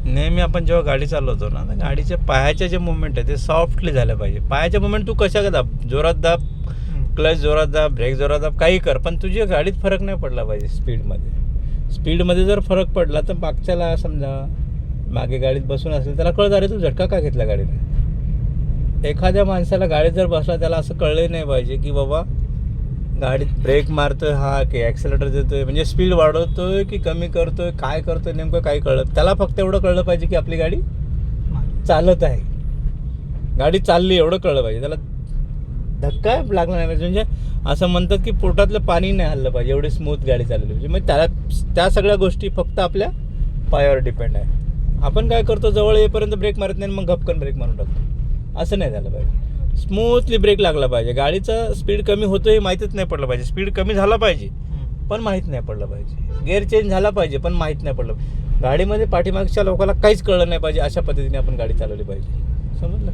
नेहमी आपण जेव्हा गाडी चालवतो ना तर गाडीच्या पायाचे जे मुवमेंट आहे ते सॉफ्टली झालं पाहिजे. पायाचे मुवमेंट तू कशा दाब, जोरात दाब, क्लच जोरात दाब, ब्रेक जोरात दाब, काही कर, पण तुझ्या गाडीत फरक नाही पडला पाहिजे. स्पीडमध्ये जर फरक पडला तर मागच्याला समजा मागे गाडीत बसून असेल त्याला कळत अरे तू झटका का घेतला गाडीने. एखाद्या माणसाला गाडीत जर बसला त्याला असं कळलं नाही पाहिजे की बाबा गाडीत ब्रेक मारतोय हा की ॲक्सिलेटर देतोय, म्हणजे स्पीड वाढवतोय की कमी करतोय, काय करतोय नेमकं काही कळलं. त्याला फक्त एवढं कळलं पाहिजे की आपली गाडी चालत आहे, गाडी चालली एवढं कळलं पाहिजे. त्याला धक्का लागला नाही पाहिजे. म्हणजे असं म्हणतात की पोटातलं पाणी नाही हल्लं पाहिजे, एवढी स्मूथ गाडी चालवली पाहिजे. म्हणजे त्याला त्या सगळ्या गोष्टी फक्त आपल्या पायावर डिपेंड आहे. आपण काय करतो जवळ येईपर्यंत ब्रेक मारत नाही मग घपकन ब्रेक मारून टाकतो. असं नाही झालं पाहिजे. स्मूथली ब्रेक लागला पाहिजे. गाडीचा स्पीड कमी होतो हे माहीतच नाही पडलं पाहिजे. स्पीड कमी झाला पाहिजे पण माहीत नाही पडलं पाहिजे. गेअर चेंज झाला पाहिजे पण माहीत नाही पडलं. गाडीमध्ये पाठीमागच्या लोकांना काहीच कळलं नाही पाहिजे. अशा पद्धतीने आपण गाडी चालवली पाहिजे. समजलं.